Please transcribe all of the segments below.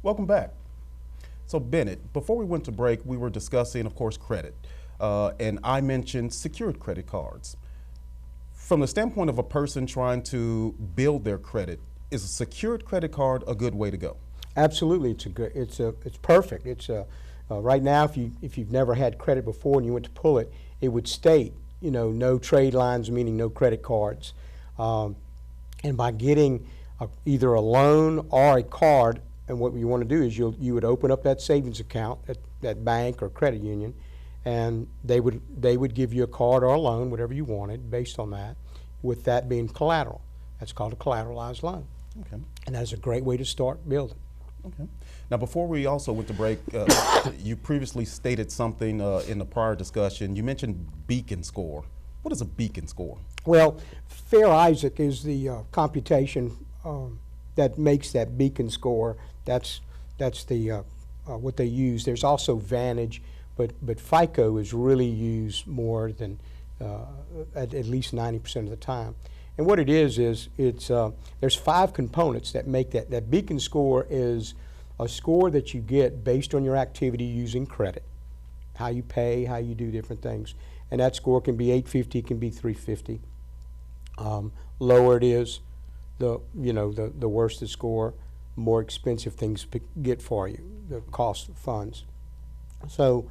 Welcome back. So Bennett, before we went to break, we were discussing, of course, credit. And I mentioned secured credit cards. From the standpoint of a person trying to build their credit, is a secured credit card a good way to go? Absolutely, it's perfect. Right now, if you've never had credit before and you went to pull it, it would state, no trade lines, meaning no credit cards. And by getting either a loan or a card, and what you want to do is you would open up that savings account at that bank or credit union, and they would give you a card or a loan, whatever you wanted, based on that, with that being collateral. That's called a collateralized loan. Okay. And that is a great way to start building. Okay. Now, before we also went to break, you previously stated something in the prior discussion. You mentioned beacon score. What is a beacon score? Well, Fair Isaac is the computation that makes that beacon score. That's the what they use. There's also Vantage, but FICO is really used more than at least 90% of the time. And what it is it's there's 5 components that make that. That beacon score is a score that you get based on your activity using credit, how you pay, how you do different things. And that score can be 850, it can be 350. Lower it is, the worse the score, more expensive things get for you, the cost of funds. So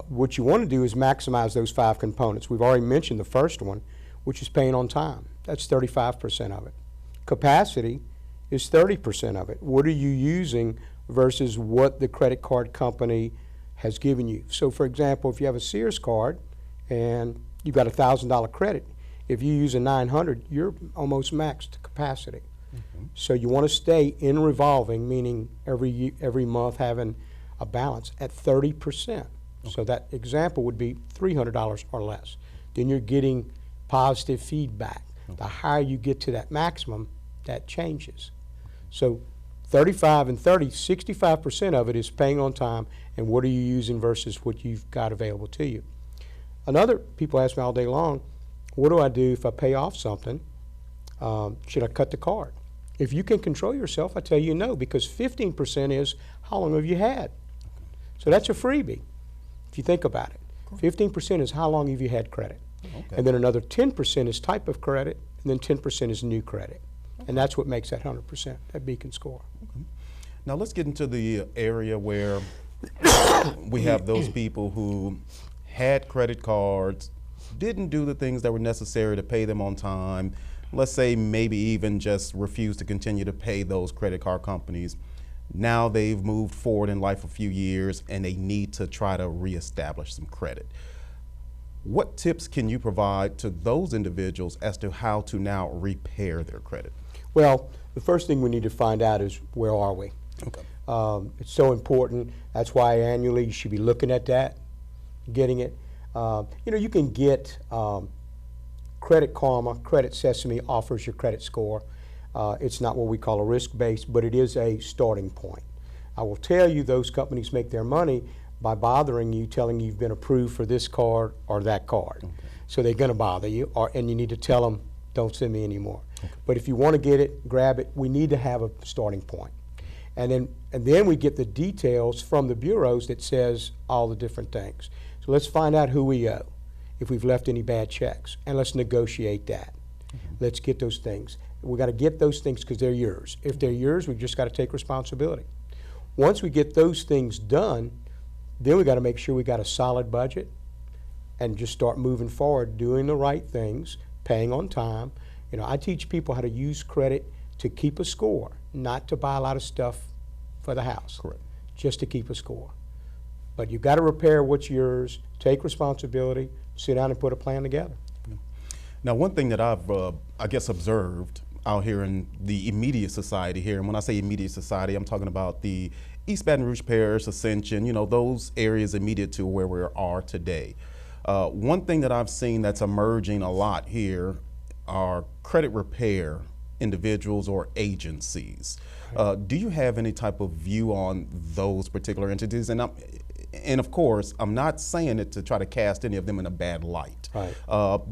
what you want to do is maximize those 5 components. We've already mentioned the first one, which is paying on time. That's 35% of it. Capacity is 30% of it. What are you using versus what the credit card company has given you? So for example, if you have a Sears card and you've got $1,000 credit, if you use a 900, you're almost maxed capacity. Mm-hmm. So you want to stay in revolving, meaning every month having a balance at 30%. Okay. So that example would be $300 or less. Then you're getting positive feedback. Okay. The higher you get to that maximum, that changes. So 35 and 30, 65% of it is paying on time, and what are you using versus what you've got available to you. People ask me all day long, what do I do if I pay off something? Should I cut the card? If you can control yourself, I tell you no, because 15% is how long have you had? So that's a freebie, if you think about it. Cool. 15% is how long have you had credit? Okay. And then another 10% is type of credit, and then 10% is new credit. Okay. And that's what makes that 100%, that beacon score. Okay. Now let's get into the area where we have those people who had credit cards, didn't do the things that were necessary to pay them on time. Let's say maybe even just refused to continue to pay those credit card companies. Now they've moved forward in life a few years and they need to try to reestablish some credit. What tips can you provide to those individuals as to how to now repair their credit? Well, the first thing we need to find out is where are we? Okay. It's so important. That's why annually you should be looking at that, getting it. You can get Credit Karma, Credit Sesame offers your credit score. It's not what we call a risk-based, but it is a starting point. I will tell you those companies make their money by bothering you, telling you you've been approved for this card or that card. Okay. So they're going to bother you, and you need to tell them, don't send me anymore. Okay. But if you want to get it, grab it. We need to have a starting point. And then we get the details from the bureaus that says all the different things. So let's find out who we owe, if we've left any bad checks, and let's negotiate that. Mm-hmm. Let's get those things. We got to get those things because they're yours. If they're yours, we've just got to take responsibility. Once we get those things done, then we got to make sure we got a solid budget and just start moving forward, doing the right things, paying on time. I teach people how to use credit to keep a score, not to buy a lot of stuff for the house. Correct. Just to keep a score. But you've got to repair what's yours, take responsibility, sit down and put a plan together. Now, one thing that I've, observed out here in the immediate society here, and when I say immediate society, I'm talking about the East Baton Rouge Parish, Ascension, those areas immediate to where we are today. One thing that I've seen that's emerging a lot here are credit repair individuals or agencies. Do you have any type of view on those particular entities? And of course, I'm not saying it to try to cast any of them in a bad light. Right.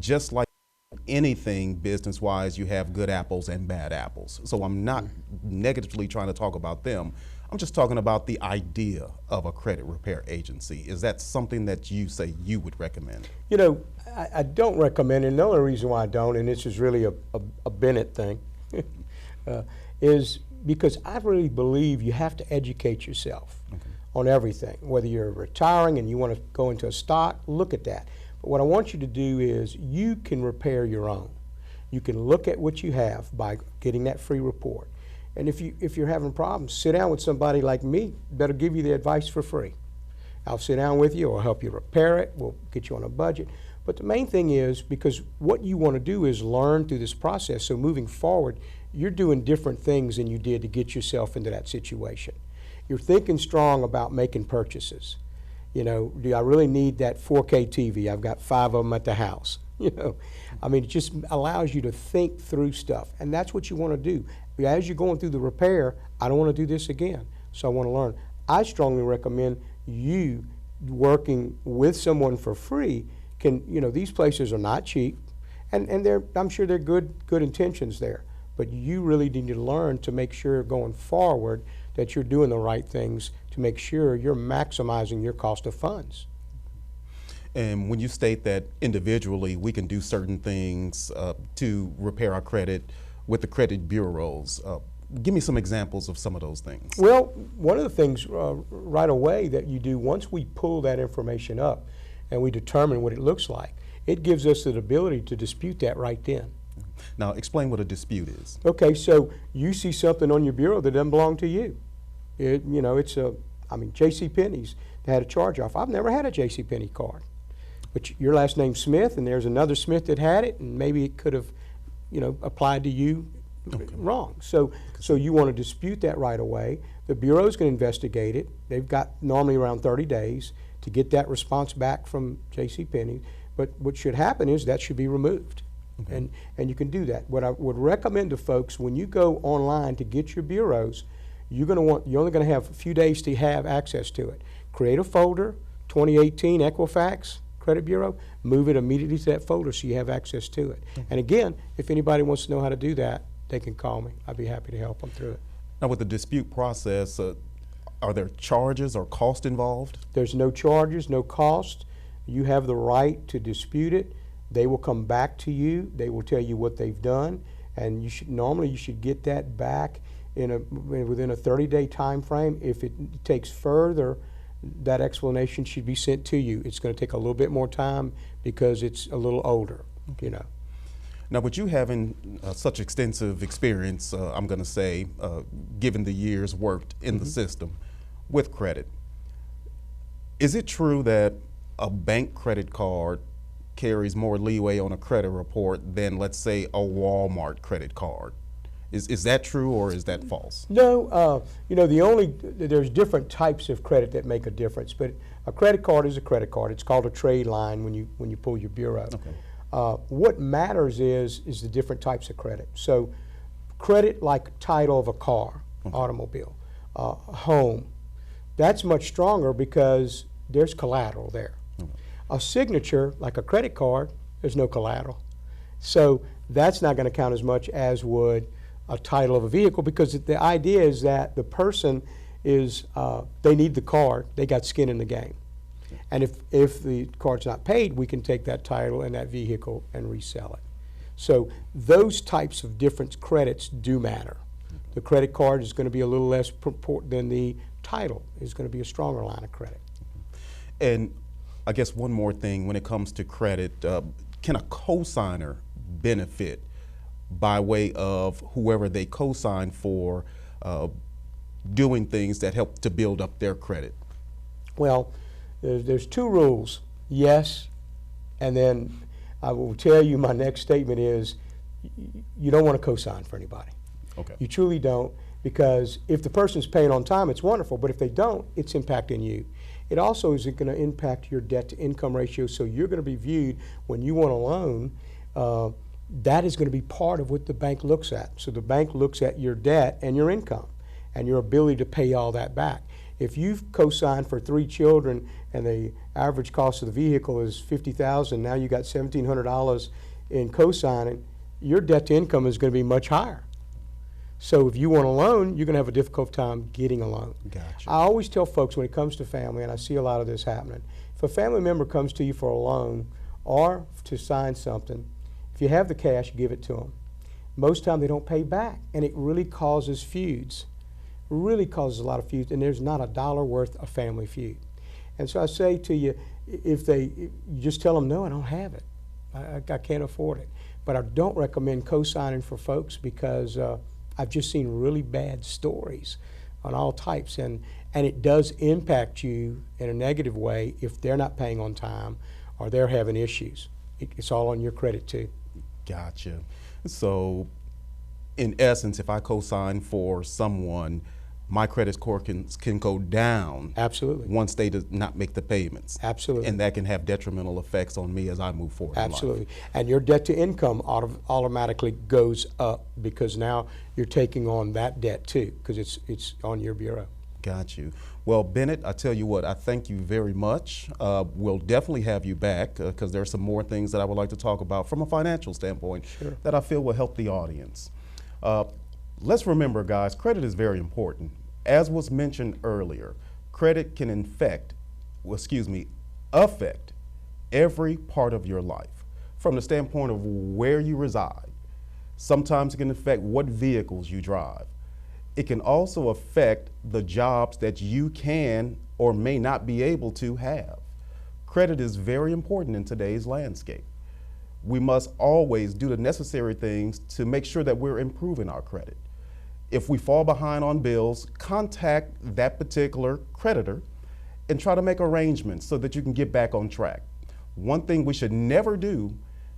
Just like anything business-wise, you have good apples and bad apples. So I'm not negatively trying to talk about them. I'm just talking about the idea of a credit repair agency. Is that something that you say you would recommend? You know, I don't recommend it, and the only reason why I don't, and this is really a Bennett thing, is because I really believe you have to educate yourself on everything. Whether you're retiring and you want to go into a stock, look at that. But what I want you to do is you can repair your own. You can look at what you have by getting that free report. And if you're having problems, sit down with somebody like me that'll give you the advice for free. I'll sit down with you or help you repair it. We'll get you on a budget. But the main thing is, because what you want to do is learn through this process, so moving forward, you're doing different things than you did to get yourself into that situation. You're thinking strong about making purchases. You know, do I really need that 4K TV? I've got 5 of them at the house. You know, I mean, it just allows you to think through stuff, and that's what you want to do. As you're going through the repair, I don't want to do this again, so I want to learn. I strongly recommend you working with someone for free. You know, these places are not cheap, and I'm sure they're good intentions there, but you really need to learn to make sure going forward that you're doing the right things to make sure you're maximizing your cost of funds. And when you state that individually we can do certain things to repair our credit with the credit bureaus, give me some examples of some of those things. Well, one of the things right away that you do, once we pull that information up and we determine what it looks like, it gives us the ability to dispute that right then. Now, explain what a dispute is. Okay, so you see something on your bureau that doesn't belong to you. You know, I mean, JCPenney's had a charge off. I've never had a JCPenney card. But your last name's Smith, and there's another Smith that had it, and maybe it could have, you know, applied to you wrong. So you want to dispute that right away. The bureau's going to investigate it. They've got normally around 30 days to get that response back from JCPenney. But what should happen is that should be removed. Okay. And you can do that. What I would recommend to folks, when you go online to get your bureaus, you're only going to have a few days to have access to it. Create a folder, 2018 Equifax Credit Bureau, move it immediately to that folder so you have access to it. Okay. And again, if anybody wants to know how to do that, they can call me. I'd be happy to help them through it. Now, with the dispute process, are there charges or cost involved? There's no charges, no cost. You have the right to dispute it. They will come back to you. They will tell you what they've done, and you should get that back within a 30-day time frame. If it takes further, that explanation should be sent to you. It's going to take a little bit more time because it's a little older, you know. Now, with you having such extensive experience, I'm going to say, given the years worked in the system with credit, is it true that a bank credit card carries more leeway on a credit report than, let's say, a Walmart credit card? Is that true, or is that false? No, you know, there's different types of credit that make a difference, but a credit card is a credit card. It's called a trade line when you pull your bureau. Okay. What matters is the different types of credit. So credit like title of a car, automobile, home, that's much stronger because there's collateral there. A signature, like a credit card, there's no collateral. So that's not going to count as much as would a title of a vehicle, because the idea is that the person is, they need the card, they got skin in the game. And if the card's not paid, we can take that title and that vehicle and resell it. So those types of different credits do matter. The credit card is going to be a little less than the title. Is going to be a stronger line of credit. And I guess one more thing, when it comes to credit, can a cosigner benefit by way of whoever they cosign for doing things that help to build up their credit? Well, there's 2 rules, yes, and then I will tell you my next statement is you don't want to cosign for anybody. Okay. You truly don't, because if the person's paying on time, it's wonderful, but if they don't, it's impacting you. It also is going to impact your debt to income ratio, so you're going to be viewed when you want a loan, that is going to be part of what the bank looks at. So the bank looks at your debt and your income and your ability to pay all that back. If you've co-signed for 3 children and the average cost of the vehicle is $50,000, now you got $1,700 in co-signing, your debt to income is going to be much higher. So if you want a loan, you're going to have a difficult time getting a loan. Gotcha. I always tell folks when it comes to family, and I see a lot of this happening, if a family member comes to you for a loan or to sign something, if you have the cash, give it to them. Most time they don't pay back, and it really causes feuds. Really causes a lot of feuds, and there's not a dollar worth of family feud. And so I say to you, you just tell them, no, I don't have it. I can't afford it. But I don't recommend co-signing for folks because I've just seen really bad stories on all types, and it does impact you in a negative way if they're not paying on time or they're having issues. It's all on your credit too. Gotcha. So, in essence, if I co-sign for someone, my credit score can go down. Absolutely. Once they do not make the payments. Absolutely. And that can have detrimental effects on me as I move forward Absolutely. in life. And your debt to income automatically goes up because now you're taking on that debt too because it's on your bureau. Got you. Well, Bennett, I tell you what, I thank you very much. We'll definitely have you back because there are some more things that I would like to talk about from a financial standpoint that I feel will help the audience. Let's remember, guys, credit is very important. As was mentioned earlier, credit can affect every part of your life from the standpoint of where you reside. Sometimes it can affect what vehicles you drive. It can also affect the jobs that you can or may not be able to have. Credit is very important in today's landscape. We must always do the necessary things to make sure that we're improving our credit. If we fall behind on bills, contact that particular creditor and try to make arrangements so that you can get back on track. One thing we should never do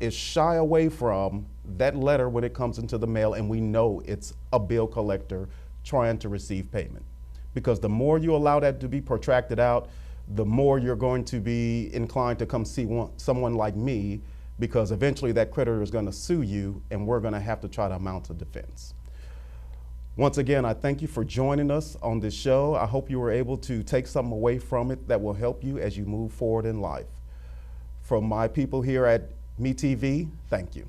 is shy away from that letter when it comes into the mail and we know it's a bill collector trying to receive payment. Because the more you allow that to be protracted out, the more you're going to be inclined to come see someone like me, because eventually that creditor is going to sue you and we're going to have to try to mount a defense. Once again, I thank you for joining us on this show. I hope you were able to take something away from it that will help you as you move forward in life. From my people here at MeTV, thank you.